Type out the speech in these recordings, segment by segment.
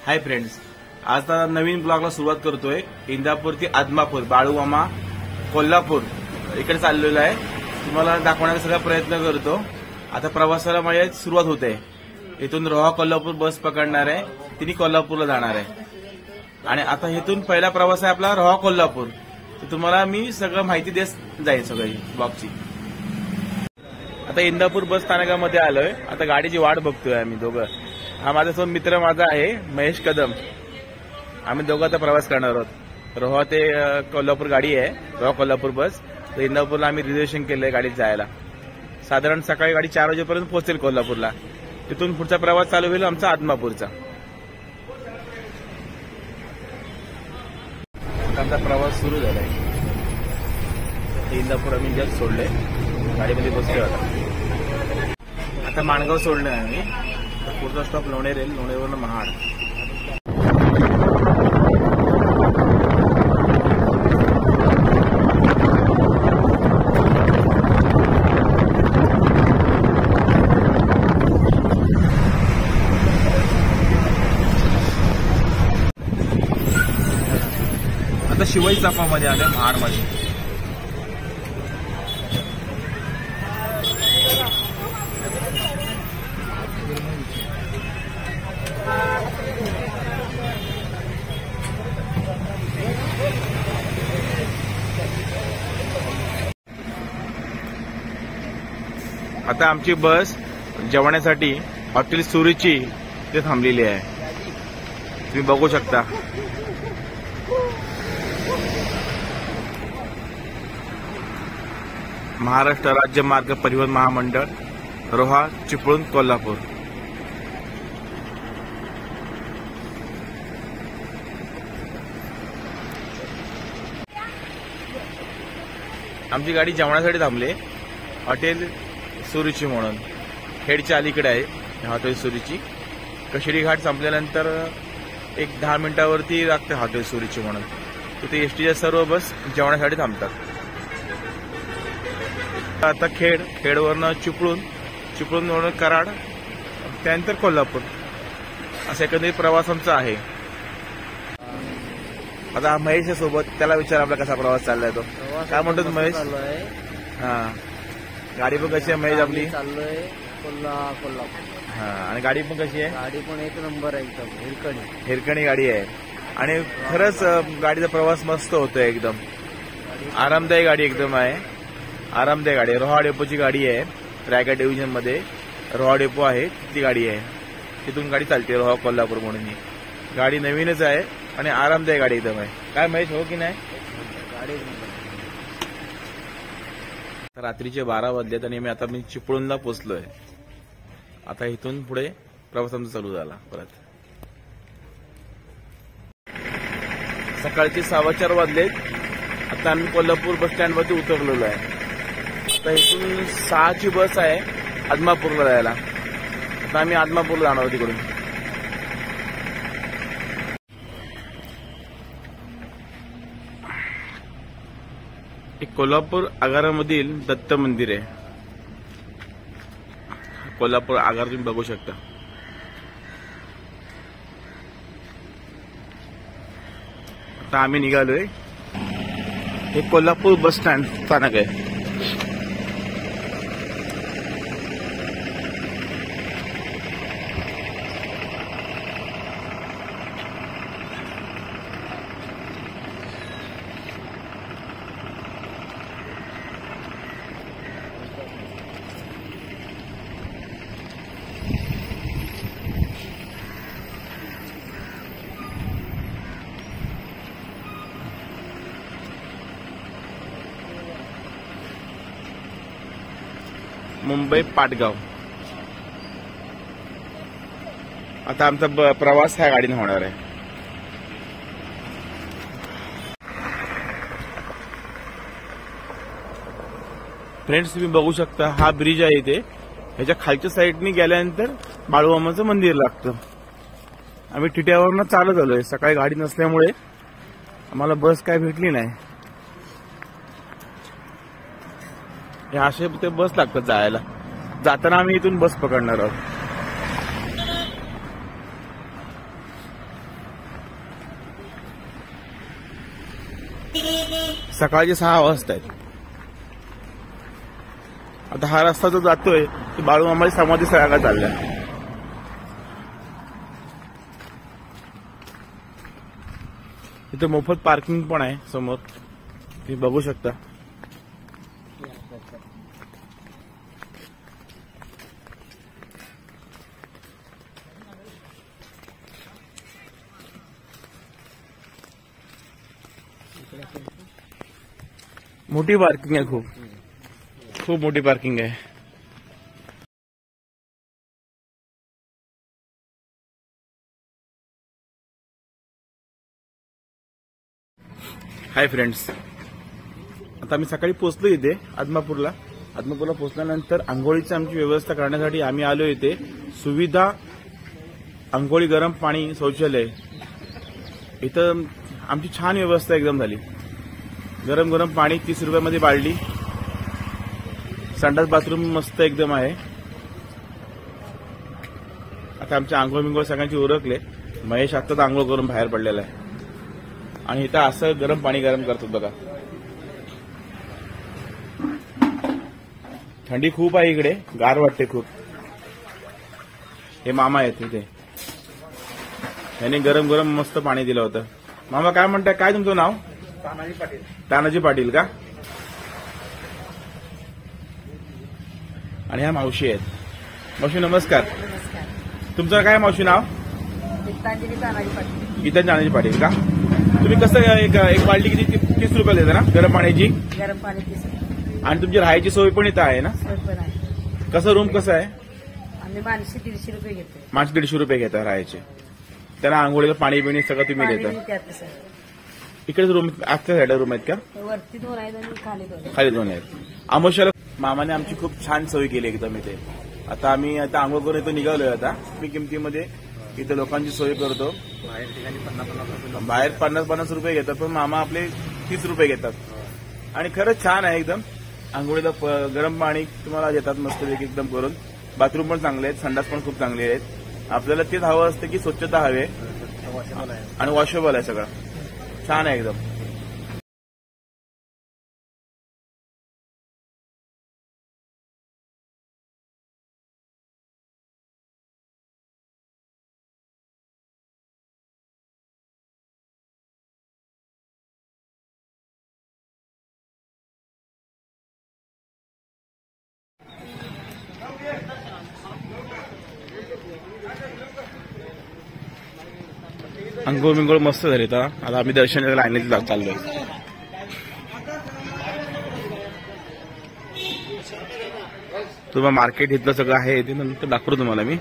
Hi friends, आज नवीन ब्लॉगला सुरुवात करतोय। इंदापूर ते आदमापूर, बाळूमामा, कोल्हापूर इकडे चाललेलो आहे। तुम्हाला दाखवण्याचा सगळा प्रयत्न करतो। आता प्रवासाला माझी सुरुवात होते। इथून रोहा कोल्हापूर बस पकडणार आहे, तिने कोल्हापूरला जाणार आहे। आणि आता इथून पहिला प्रवास आहे आपला रोहा कोल्हापूर। तुम्हाला मी सगळं माहिती देत जाईल सगळी ब्लॉगची। आता इंदापूर बस स्थानकामध्ये आलोय। आता गाडीची वाट बघतोय आम्ही दोघं। हा माझा मित्र माझा आहे महेश कदम। आम्ही दोघं आता प्रवास करणार आहोत। रोहा ते कोल्हापूर गाडी आहे, रोहा कोल्हापूर बस। तर इंदापूरला आम्ही रिझर्वेशन केलंय गाडीत जायला। साधारण सकाळी गाडी 4 वाजेपर्यंत पोहोचेल कोल्हापूरला। तिथून पुढचा प्रवास चालू होईल आमचा आदमापूरचा। आमचा प्रवास सुरू झालाय। इंदापूर आम्ही जस्ट सोडले, गाडीमध्ये बसतोय आता माणगाव सोडलंय आम्ही। पुढचा स्टॉप लोणेर येईल, लोणेरवरून महाड। आता शिवाई चापामध्ये आले, महाडमध्ये। आता आमची बस जेवणासाठी हॉटेल सुरुची ते थांबलेली आहे, तुम्ही बघू शकता। महाराष्ट्र राज्य मार्ग परिवहन महामंडळ, रोहा चिपळूण कोल्हापूर। आमची गाडी जेवणासाठी थांबली, हॉटेल सुरुची म्हणून। खेडच्या अलीकडे आहे हॉटेल सुरुची। कशिडी घाट संपल्यानंतर एक 10 मिनिटावरती लागते हॉटेल सुरुची म्हणून। तिथे एसटीच्या सर्व बस जेवणासाठी थांबतात। आता खेडवरनं चिपळूणवरून कराड, त्यानंतर कोल्हापूर, असा एकंदरीत प्रवास आमचा आहे। आता महेश सोबत, त्याला विचार आपला कसा प्रवास चाललाय तो। काय म्हणतो महेश? हा, गाडी पण कशी आहे महेश आपली? चाललोय कोल्हापूर। हा, आणि गाडी पण कशी आहे? गाडी पण एक नंबर आहे, एकदम हिरकणी गाडी आहे। आणि खरंच गाडीचा प्रवास मस्त होतोय, एकदम आरामदायी गाडी एकदम आहे। आरामदायी गाडी आहे। रोहा डेपोची गाडी आहे, रायगड डिव्हिजन मध्ये रोहा डेपो आहे, ती गाडी आहे। तिथून गाडी चालते रोहा कोल्हापूर म्हणून। गाडी नवीनच आहे आणि आरामदायी गाडी एकदम आहे। काय महेश, हो की नाही? गाडी रात्रीचे 12 वाजलेत आणि आता मी चिपळूणला पोहोचलोय। आता इथून पुढे प्रवास आमचा चालू झाला परत। सकाळचे 4:15 वाजलेत। आता आम्ही कोल्हापूर बस स्टँड मध्ये उतरलेलो आहे। आता इथून 6ची बस आहे आदमापूरला जायला। आता आम्ही आदमापूरला जाणार आहोत तिकडून। एक कोल्हापूर आगारामधील दत्त मंदिर आहे। कोल्हापूर आगार तुम्ही बघू शकता। आता आम्ही निघालोय। हे कोल्हापूर बस स्टँड स्थानक आहे। मुंबई पाटगाव। आता आमचा प्रवास ह्या गाडीने होणार आहे। फ्रेंड्स, तुम्ही बघू शकता हा ब्रिज आहे इथे। ह्याच्या खालच्या साईडने गेल्यानंतर बाळूमामाचं मंदिर लागतं। आम्ही टिट्यावरनं चालत आलोय। सकाळी गाडी नसल्यामुळे आम्हाला बस काय भेटली नाही। असे ते बस लागतात जायला। जाताना आम्ही इथून बस पकडणार आहोत। सकाळचे 6 वाजता आहेत. आता हा रस्ता जो जातोय तो बाळूमामाची समाधी स्थळाकडे चाललाय. इथे मोफत पार्किंग पण आहे समोर, तुम्ही बघू शकता. मोठी पार्किंग आहे, खूप मोठी पार्किंग आहे. हाय फ्रेंड्स, आता आम्ही सकाळी पोहोचलो इथे आदमापूरला. पोहोचल्यानंतर आंघोळीची आमची व्यवस्था करण्यासाठी आम्ही आलो. इथे सुविधा आंघोळी, गरम पाणी, शौचालय, इथं आमची छान व्यवस्था एकदम झाली. गरम गरम पाणी 30 रुपयामध्ये बालडी, संडास बाथरूम मस्त एकदम आहे. आता आमच्या आंघोळ बिंघोळ सगळ्यांची उरकले. महेश आत्ताच आंघोळ करून बाहेर पडलेला आहे आणि इथं असं गरम पाणी गरम करतो बघा. थंडी खूप आहे इकडे, गार वाटते खूप. हे मामा आहेत इथे, यांनी गरम गरम मस्त पाणी दिलं होतं. मामा काय म्हणताय, काय तुमचं नाव? तानाजी पाटील. तानाजी पाटील का? आणि ह्या मावशी आहेत. मावशी नमस्कार. तुमचं काय मावशी नाव? गीतांजली तानाजी पाटील. गीतांजली पाटील का? तुम्ही कसं एक बाल्टी किती 30 रुपये देता ना गरम पाण्याची? गरम पाणी 30. आणि तुमची राहायची सोय पण इथं आहे ना? सोय पण आहे. कसं रूम कसं आहे? आम्ही माणसे 150 रुपये घेतो. माणसं 150 रुपये घेता राहायचे. त्यांना आंघोळीला पाणी बिणी सगळं तुम्ही देता. इकडेच रूम, आजच्या साईडला रूम आहेत का? वरती 2 आहेत आणि खाली 2 आहेत. आमोशाला मामाने आमची खूप छान सोय केली एकदम इथे. आता आम्ही आंघोळ करून इथं निघालोय. आता मी किमतीमध्ये इथे लोकांची सोय करतो. बाहेर 50 रुपये घेतात, पण मामा आपले 30 रुपये घेतात. आणि खरंच छान आहे एकदम. आंघोळीला गरम पाणी तुम्हाला देतात मस्तपैकी एकदम करून. बाथरूम पण चांगले आहेत, संडास पण खूप चांगले आहेत. आपल्याला तेच हवं असतं की स्वच्छता हवी आणि वॉशेबल आहे सगळं. छान आहे एकदम. अंघोळ बिंघोळ मस्त झाले. आता आम्ही दर्शनाच्या लाईनीत चाललोय. तुम्हाला मार्केट इथलं सगळं आहे ते नंतर दाखवतो तुम्हाला मी.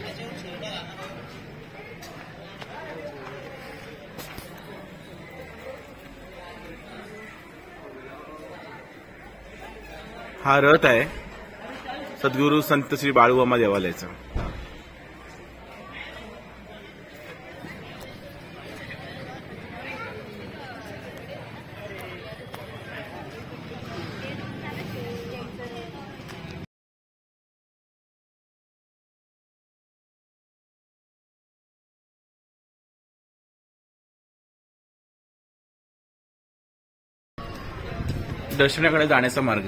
हा रथ आहे सद्गुरू संत श्री बाळूमामा देवालयाचा. दर्शनाकडे जाण्याचा मार्ग.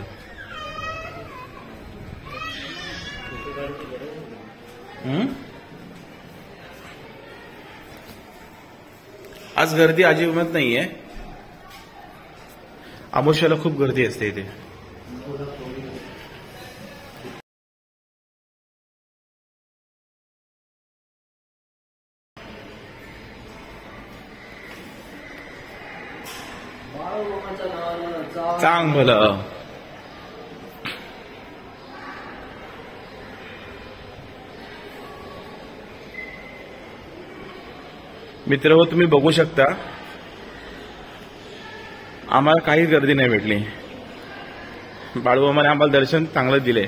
आज गर्दी अजिबात नाहीये. अमावस्येला खूप गर्दी असते इथे. चांग भलं. मित्र तुम्ही बघू शकता, आम्हाला काही गर्दी नाही भेटली. बाळूमामाने आम्हाला दर्शन चांगलं दिले.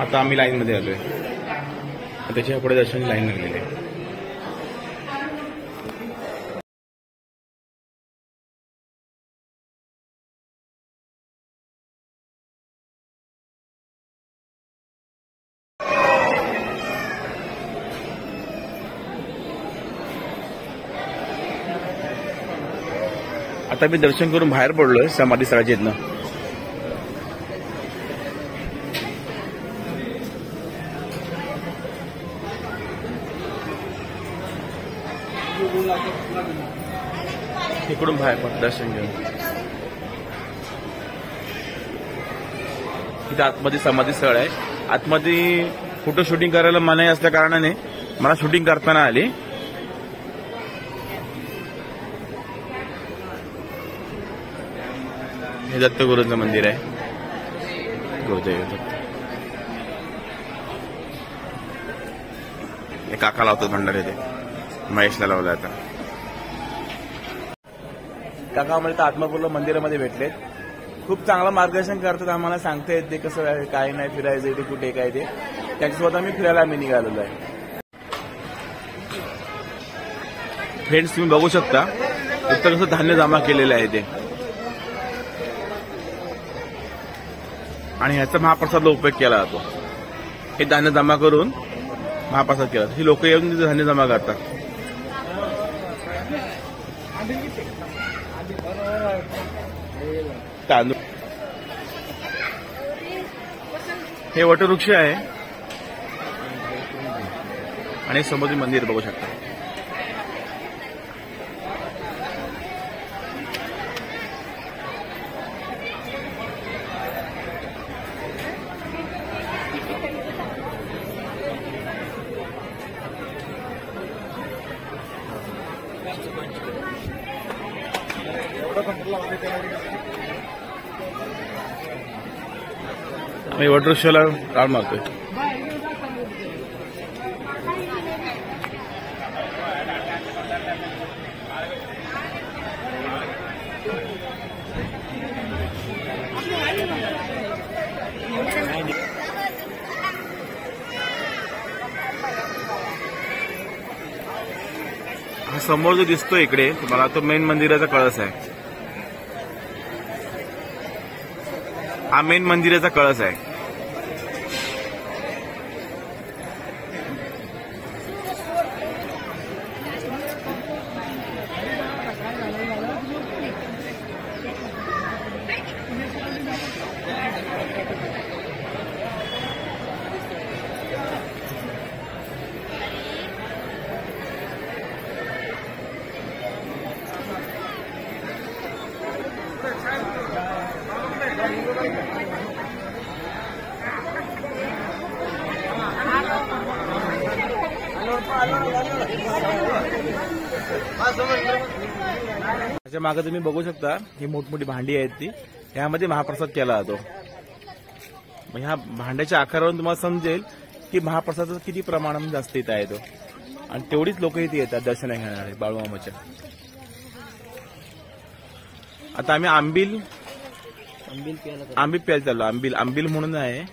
आता आम्ही लाईन मध्ये आलोय. त्याच्या पुढे दर्शन लाईन लागलेली आहे. आता मी दर्शन करून बाहेर पडलोय समाधी स्थळाच्या इथनं. इकडून बाहेर पड दर्शन घेऊन. इथे आतमध्ये समाधी स्थळ आहे. आतमध्ये फोटो शूटिंग करायला मनाई असल्या कारणाने मला शूटिंग करताना आली. हे दत्तगुरूंचं मंदिर आहे. गुरुदेव दत्त. हे काका लावतात भंडारे. ते महेशला लावलं. आता काका आम्हाला तर आत्मापूरला मंदिरामध्ये भेटलेत. खूप चांगलं मार्गदर्शन करतात. आम्हाला सांगता येते कसं आहे काय नाही फिरायचं इथे कुठे काय ते. त्यांच्यासोबत आम्ही निघालेलो आहे. फ्रेंड्स तुम्ही बघू शकता इथं कसं धान्य जमा केलेलं आहे ते. आणि ह्याचा महाप्रसादला उपयोग केला जातो. हे धान्य जमा करून महाप्रसाद केला. ही लोक येऊन तिथे धान्य जमा करतात. तांदूळ. हे वटवृक्ष आहे आणि समोर मंदिर बघू शकता. आम्ही वटवृक्षाला राऊंड मारतोय. हा समोर जो दिसतोय इकडे तुम्हाला तो मेन मंदिराचा कळस आहे. हा मेन मंदिराचा कळस आहे. त्याच्या मागे तुम्ही बघू शकता ही मोठमोठी भांडी आहेत ती. यामध्ये महाप्रसाद केला जातो. ह्या भांड्याच्या आकारावरून तुम्हाला समजेल की महाप्रसादाचा किती प्रमाणात जास्त इथं आहे तो. आणि तेवढीच लोक इथे येतात दर्शन घेणारे बाळूमामाच्या. आता आम्ही आंबील प्यायला चाललो. आंबील म्हणून आहे.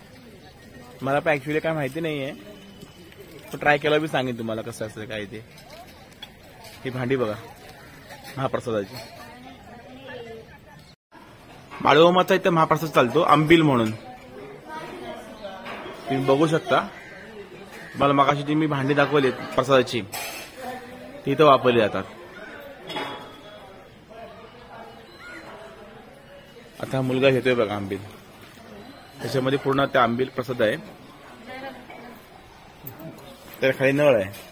मला पण ऍक्च्युली काय माहिती नाहीये. पण ट्राय केला बी सांगेन तुम्हाला कसं असतं काय ते. ही भांडी बघा महाप्रसादाची. बाळूमामाचा इथं महाप्रसाद चालतो आंबील म्हणून. तुम्ही बघू शकता. मला मगाशी ती मी भांडी दाखवली प्रसादाची ती इथं वापरली जातात. आता मुलगा घेतोय बघा आंबील. त्याच्यामध्ये पूर्ण त्या आंबील प्रसाद आहे. त्या खाली नळ आहे.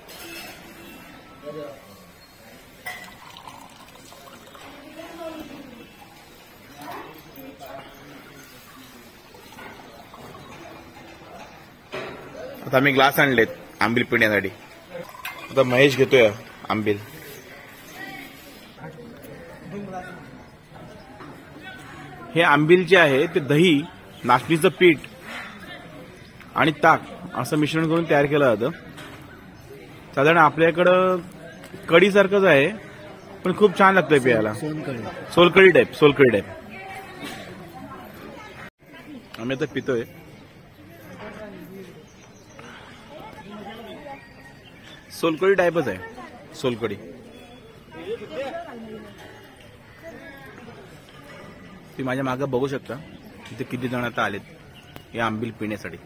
आता आम्ही ग्लास आणलेत आंबील पिण्यासाठी. आता महेश घेतोय आंबील. हे आंबील जे आहे ते दही, नाचणीचं पीठ आणि ताक असं मिश्रण करून तयार केलं जातं. साधारण आपल्याकडं कढीसारखंच आहे पण खूप छान लागतंय प्यायला. सोलकढी टाईप. आम्ही आता पितोय. सोलकढी टाईपच आहे सोलकढी. तुम्ही माझ्या मागे बघू शकता तिथे किती जण आता आलेत हे आंबील पिण्यासाठी.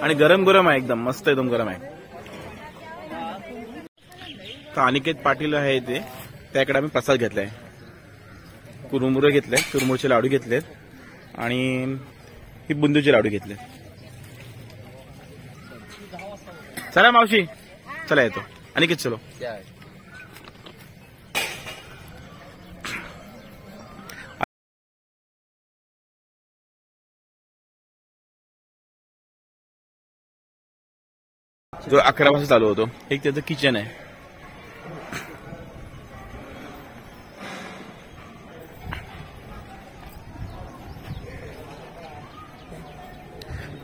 आणि गरम गरम आहे एकदम मस्त एकदम गरम आहे. तर अनिकेत पाटील आहे ते त्याकडे आम्ही प्रसाद घेतलाय. कुरमुरे घेतले, कुरमुरचे लाडू घेतलेत आणि ही बुंदूचे लाडू घेतले. चला मावशी चला येतो. अनिकेत चलो. जो 11 वाजता चालू होतो. एक त्याचं किचन आहे.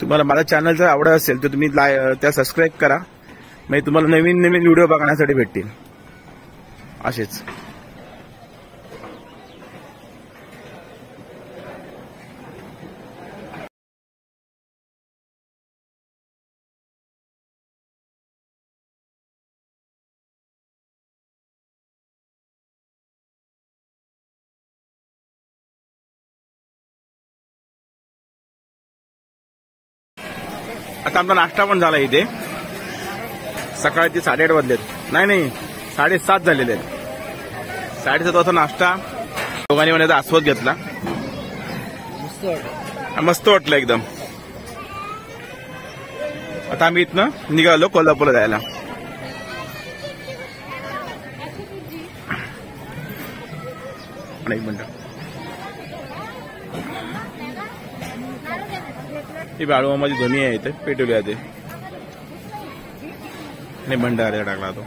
तुम्हाला माझ्या चॅनल जर आवडत असेल तर तुम्ही त्या सबस्क्राईब करा. म्हणजे तुम्हाला नवीन नवीन व्हिडिओ बघण्यासाठी भेटतील असेच. आता आमचा नाश्ता पण झाला इथे. सकाळी ते 8:30 वाजलेत. नाही 7:30 झालेले आहेत. 7:30 वाजता नाश्ता दोघांनी म्हणायचा आस्वाद घेतला. मस्त वाटलं एकदम. आता आम्ही इथनं निघालो कोल्हापूरला जायला. एक मिनिट. ही बाळूमामाची ध्वनी आहे इथे पेटवली जाते. नाही भंडारा टाकला तो.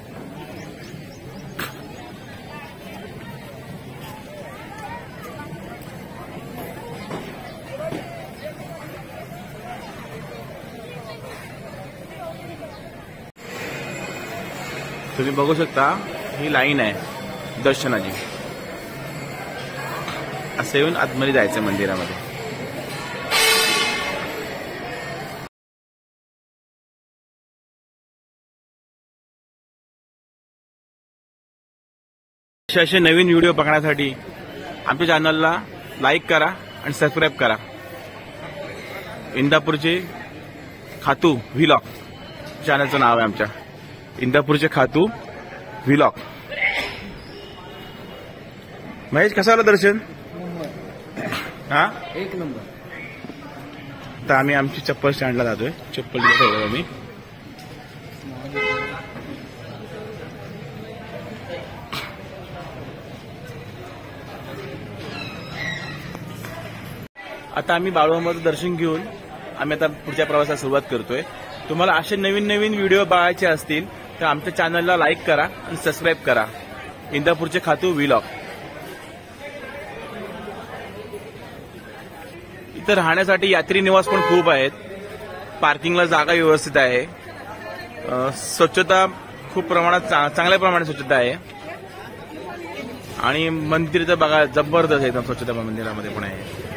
तुम्ही बघू शकता ही लाईन आहे दर्शनाची. असं येऊन आतमध्ये जायचं मंदिरामध्ये. असे नवीन व्हिडिओ बघण्यासाठी आमच्या चॅनलला लाईक करा आणि सबस्क्राईब करा. इंदापूरचे खातू व्लॉग चॅनलचं नाव आहे आमच्या. इंदापूरचे खातू व्लॉग. महेश कसं आलं दर्शन? हा 1 नंबर. तर आम्ही आमची चप्पल स्टँडला जातोय. चप्पल ठेवलं आम्ही. आता आम्ही बाळूमामाचं दर्शन घेऊन आम्ही आता पुढच्या प्रवासाला सुरुवात करतोय. तुम्हाला असे नवीन नवीन व्हिडिओ बघायचे असतील तर आमच्या चॅनलला लाईक करा आणि सबस्क्राईब करा. इंदापूरचे खातू व्लॉग. इथं राहण्यासाठी यात्री निवास पण खूप आहेत. पार्किंगला जागा व्यवस्थित आहे. स्वच्छता खूप प्रमाणात चांगल्या प्रमाणात स्वच्छता आहे. आणि मंदिर तर बघा जबरदस्त एकदम स्वच्छता मंदिरामध्ये पण आहे.